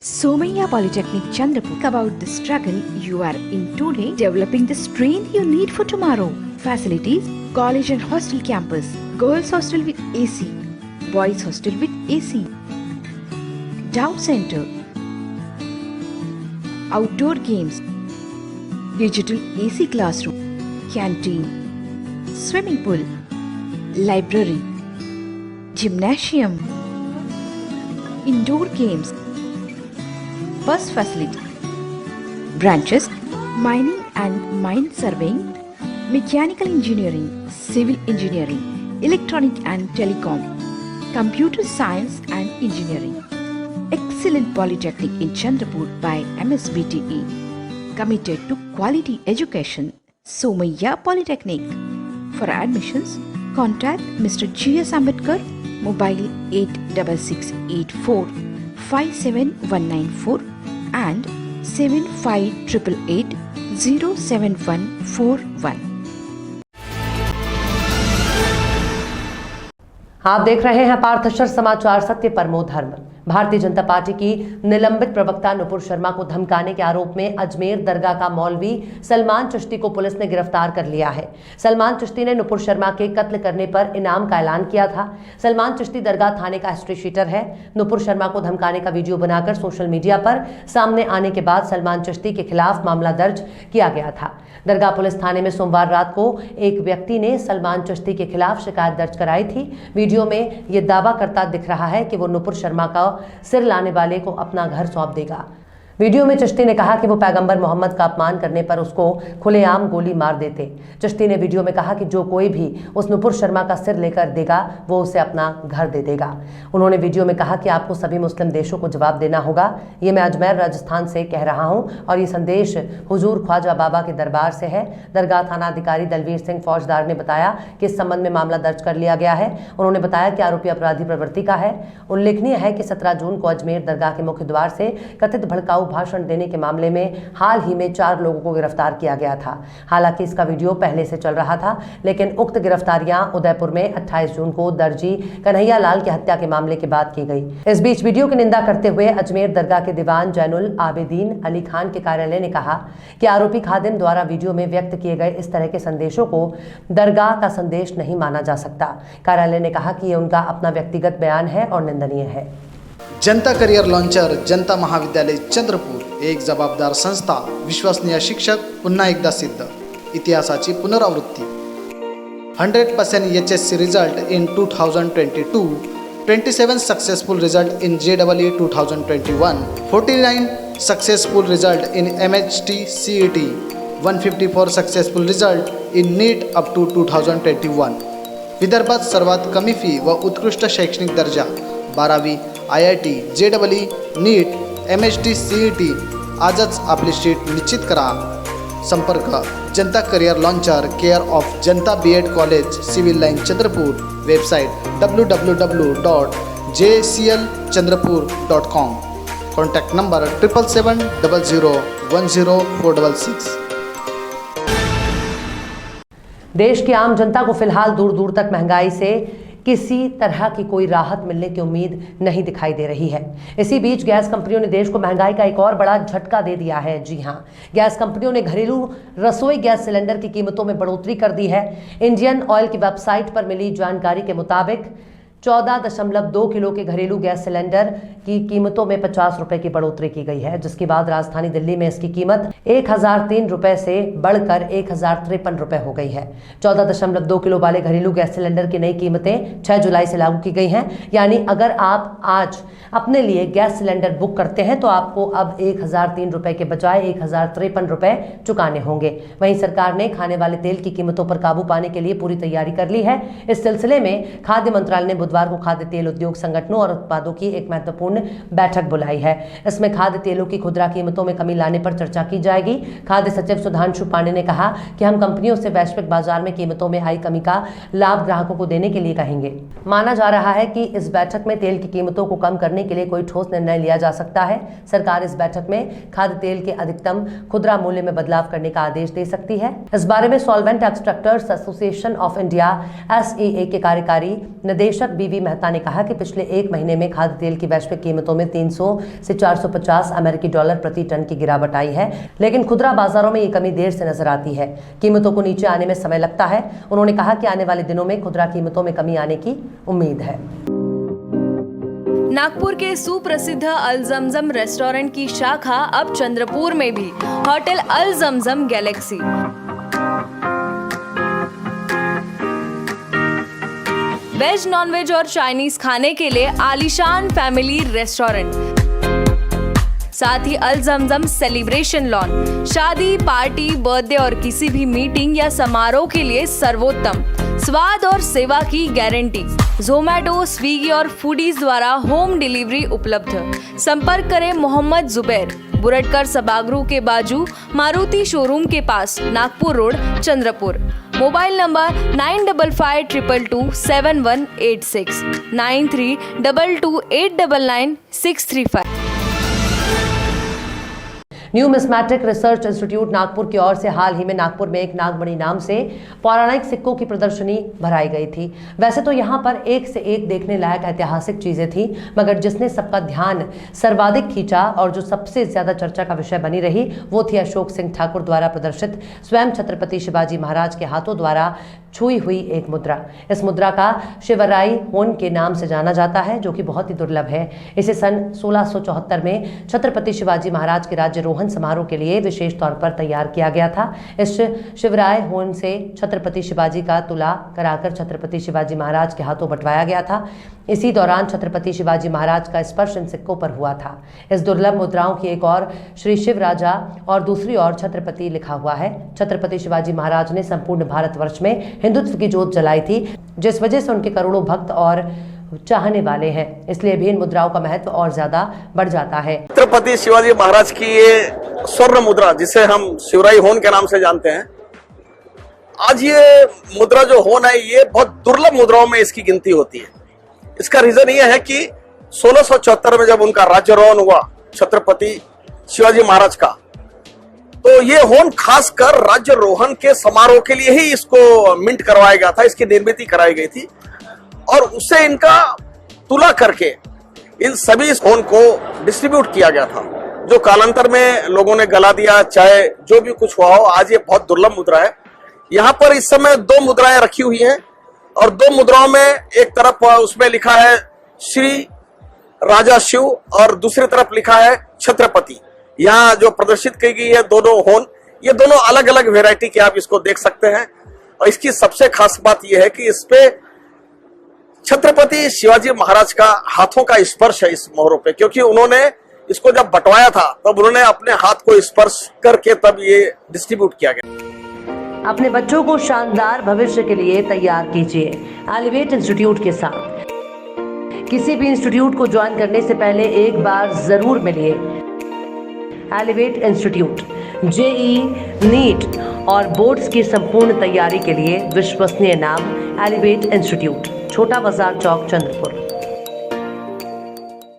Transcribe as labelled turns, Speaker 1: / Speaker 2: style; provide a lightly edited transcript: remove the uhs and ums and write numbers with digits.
Speaker 1: Somaiya Polytechnic Chandrapur. About the struggle you are in today, developing the strength you need for tomorrow. Facilities: college and hostel campus, girls hostel with AC, boys hostel with AC, doubt center, outdoor games, digital AC classroom, canteen, swimming pool, library, gymnasium, indoor games, bus facility, branches: mining and mine surveying, mechanical engineering, civil engineering, electronic and telecom, computer science and engineering. Excellent Polytechnic in Chandrapur by MSBTE. Committed to quality education. Somaiya Polytechnic. For admissions, contact Mr. G.S. Ambedkar, mobile 86684 57194 and 7588 07141.
Speaker 2: आप देख रहे हैं पार्थशर समाचार। सत्य परमो धर्म। Bharatiya Janata party की निलंबित प्रवक्ता नुपुर शर्मा को धमकाने के आरोप में अजमेर दरगाह का मौलवी सलमान चिश्ती को पुलिस ने गिरफ्तार कर लिया है। सलमान चिश्ती ने नुपुर शर्मा के कत्ल करने पर इनाम का ऐलान किया था। सलमान चिश्ती दरगाह थाने का हिस्ट्री शीटर है। नुपुर शर्मा को धमकाने का वीडियो बनाकर सोशल मीडिया पर सामने आने के बाद सलमान चिश्ती के खिलाफ मामला दर्ज किया गया था। दरगाह पुलिस थाने में सोमवार रात को एक व्यक्ति ने सलमान चिश्ती के खिलाफ शिकायत दर्ज कराई थी। वीडियो में यह दावा करता दिख रहा है कि वो नुपुर शर्मा का सिर लाने वाले को अपना घर सौंप देगा। वीडियो में चिश्ती ने कहा कि वो पैगंबर मोहम्मद का अपमान करने पर उसको खुलेआम गोली मार देते। चिश्ती ने वीडियो में कहा कि जो कोई भी उस नुपुर शर्मा का सिर लेकर देगा वो उसे अपना घर दे देगा। उन्होंने वीडियो में कहा कि आपको सभी मुस्लिम देशों को जवाब देना होगा। ये मैं अजमेर राजस्थान से कह रहा हूँ और ये संदेश हुजूर ख्वाजा बाबा के दरबार से है। दरगाह थाना अधिकारी दलवीर सिंह फौजदार ने बताया कि इस संबंध में मामला दर्ज कर लिया गया है। उन्होंने बताया कि आरोपी अपराधी प्रवृत्ति का है। उल्लेखनीय है कि 17 जून को अजमेर दरगाह के मुख्य द्वार से कथित भड़काऊ भाषण देने के मामले में हाल ही में 4 लोगों को गिरफ्तार किया गया था। हालांकि इसका वीडियो पहले से चल रहा था, लेकिन उक्त गिरफ्तारियां उदयपुर में 28 जून को दर्जी कन्हैया लाल की हत्या के मामले के बाद की गई। इस बीच वीडियो की निंदा करते हुए अजमेर दरगाह के दीवान जैनुल आबिदीन अली खान के कार्यालय ने कहा कि आरोपी खादिम द्वारा वीडियो में व्यक्त किए गए इस तरह के संदेशों को दरगाह का संदेश नहीं माना जा सकता। कार्यालय ने कहा कि ये उनका अपना व्यक्तिगत बयान है और निंदनीय है।
Speaker 3: जनता करियर लॉन्चर जनता महाविद्यालय चंद्रपूर, एक जबाबदार संस्था, विश्वसनीय शिक्षक, पुन्हा एकदा सिद्ध, इतिहासाची पुनरावृत्ती। 100% HSC result in 2022, 27 successful result in JEE 2021, 49 successful result in MHT CET, 154 successful result in NEET up to 2021. विदर्भात सर्वात कमी फी व उत्कृष्ट शैक्षणिक दर्जा, 12वी IIT, JEE, NEET, MHT CET. आजच आपली सीट निश्चित करा। संपर्क जनता career launcher, care of Janata BEd college, civil line Chandrapur. Website www.jclchandrapur.com. Contact number 7770010466.
Speaker 2: देश की आम जनता को फिलहाल दूर दूर तक महंगाई से किसी तरह की कोई राहत मिलने की उम्मीद नहीं दिखाई दे रही है। इसी बीच गैस कंपनियों ने देश को महंगाई का एक और बड़ा झटका दे दिया है। जी हां, गैस कंपनियों ने घरेलू रसोई गैस सिलेंडर की कीमतों में बढ़ोतरी कर दी है। इंडियन ऑयल की वेबसाइट पर मिली जानकारी के मुताबिक 14.2 किलो के घरेलू गैस सिलेंडर की कीमतों में 50 रुपए की बढ़ोतरी की गई है, जिसके बाद राजधानी दिल्ली में इसकी कीमत 1003 रुपए से बढ़कर 1053 रुपए हो गई है। 14.2 किलो वाले घरेलू गैस सिलेंडर की नई कीमतें 6 जुलाई से लागू की गई हैं। यानी अगर आप आज अपने लिए गैस सिलेंडर बुक करते हैं तो आपको अब 1003 रुपए के बजाय 1053 रुपए चुकाने होंगे। वहीं सरकार ने खाने वाले तेल की कीमतों पर काबू पाने के लिए पूरी तैयारी कर ली है। इस सिलसिले में खाद्य मंत्रालय ने बुधवार को खाद्य तेल उद्योग संगठनों और उत्पादों की एक महत्वपूर्ण बैठक बुलाई है। इसमें खाद्य तेलों की खुदरा कीमतों में कमी लाने पर चर्चा की जाएगी। खाद्य सचिव सुधांशु पांडे ने कहा कि हम कंपनियों से वैश्विक बाजार में कीमतों में आई कमी का लाभ ग्राहकों को देने के लिए कहेंगे। माना जा रहा है कि इस बैठक में तेल की कीमतों को कम करने के लिए कोई ठोस निर्णय लिया जा सकता है। सरकार इस बैठक में खाद्य तेल के अधिकतम खुदरा मूल्य में बदलाव करने का आदेश दे सकती है। इस बारे में solvent extractors association of India SEA के कार्यकारी निदेशक बीवी मेहता ने कहा कि पिछले एक महीने में खाद्य तेल की वैश्विक कीमतों में 300 से 450 अमेरिकी डॉलर प्रति टन की गिरावट आई है, लेकिन खुदरा बाजारों में ये कमी देर से नजर आती है। कीमतों को नीचे आने में समय लगता है। उन्होंने कहा कि आने वाले दिनों में खुदरा कीमतों में कमी आने की उम्मीद है।
Speaker 4: नागपुर के सुप्रसिद्ध अल जमजम रेस्टोरेंट की शाखा अब चंद्रपुर में भी, होटल अल जमजम गैलेक्सी। वेज, नॉनवेज और चाइनीज खाने के लिए आलीशान फैमिली रेस्टोरेंट, साथ ही अल जमजम सेलिब्रेशन लॉन, शादी, पार्टी, बर्थडे और किसी भी मीटिंग या समारोह के लिए सर्वोत्तम स्वाद और सेवा की गारंटी। जोमैटो, स्विगी और फूडीज द्वारा होम डिलीवरी उपलब्ध। संपर्क करें मोहम्मद जुबैर, बुरटकर सभागृह के बाजू, मारुति शोरूम के पास, Nagpur road, Chandrapur. Mobile number 9552227186 9322899635।
Speaker 2: Numismatic research institute Nagpur की ओर से हाल ही में नागपुर में एक नागमणि नाम से पौराणिक सिक्कों की प्रदर्शनी भराई गई थी। वैसे तो यहाँ पर एक से एक देखने लायक ऐतिहासिक चीजें थी, मगर जिसने सबका ध्यान सर्वाधिक खींचा और जो सबसे ज्यादा चर्चा का विषय बनी रही वो थी अशोक सिंह ठाकुर द्वारा प्रदर्शित स्वयं छत्रपति शिवाजी महाराज के हाथों द्वारा छुई हुई एक मुद्रा। इस मुद्रा का शिवराई होन के नाम से जाना जाता है, जो कि बहुत ही दुर्लभ है। इसे सन 1674 में छत्रपति शिवाजी महाराज के राज्यारोहण समारोह के लिए विशेष तौर पर तैयार किया गया था। इस शिवराय होन से छत्रपति शिवाजी का तुला कराकर छत्रपति शिवाजी महाराज के हाथों बंटवाया गया था। इसी दौरान छत्रपति शिवाजी महाराज का स्पर्श इन सिक्कों पर हुआ था। इस दुर्लभ मुद्राओं की एक और श्री शिव राजा और दूसरी ओर छत्रपति लिखा हुआ है। छत्रपति शिवाजी महाराज ने संपूर्ण भारतवर्ष में हिंदुत्व की जोत जलाई थी, जिस वजह से उनके करोड़ों भक्त और चाहने वाले हैं, इसलिए भी इन मुद्राओं का महत्व और ज्यादा बढ़ जाता है।
Speaker 5: छत्रपति शिवाजी महाराज की ये स्वर्ण मुद्रा, जिसे हम शिवराई होन के नाम से जानते हैं, आज ये मुद्रा जो होन है, ये बहुत दुर्लभ मुद्राओं में इसकी गिनती होती है। इसका रीजन ये है कि 1674 में जब उनका राज्यारोहण हुआ छत्रपति शिवाजी महाराज का, तो ये होन खासकर राज्यारोहण के समारोह के लिए ही इसको मिंट करवाया गया था, इसकी निर्मित कराई गई थी और उससे इनका तुला करके इन सभी होन को डिस्ट्रीब्यूट किया गया था, जो कालांतर में लोगों ने गला दिया, चाहे जो भी कुछ हुआ हो। आज ये बहुत दुर्लभ मुद्रा है। यहाँ पर इस समय 2 मुद्राएं रखी हुई हैं और 2 मुद्राओं में एक तरफ उसमें लिखा है श्री राजा शिव और दूसरी तरफ लिखा है छत्रपति। यहाँ जो प्रदर्शित की गई है दोनों होन, ये दोनों अलग अलग वेराइटी के आप इसको देख सकते हैं। और इसकी सबसे खास बात यह है कि इस पे छत्रपति शिवाजी महाराज का हाथों का स्पर्श है इस मोहरों पे, क्योंकि उन्होंने इसको जब बंटवाया था तब उन्होंने अपने हाथ को स्पर्श करके तब ये डिस्ट्रीब्यूट किया गया।
Speaker 2: अपने बच्चों को शानदार भविष्य के लिए तैयार कीजिए एलिवेट इंस्टीट्यूट के साथ। किसी भी इंस्टीट्यूट को ज्वाइन करने से पहले एक बार जरूर मिलिए। एलिवेट इंस्टीट्यूट जेईई, नीट और बोर्ड्स की संपूर्ण तैयारी के लिए विश्वसनीय नाम एलिवेट इंस्टीट्यूट, छोटा बाजार चौक, चंद्रपुर।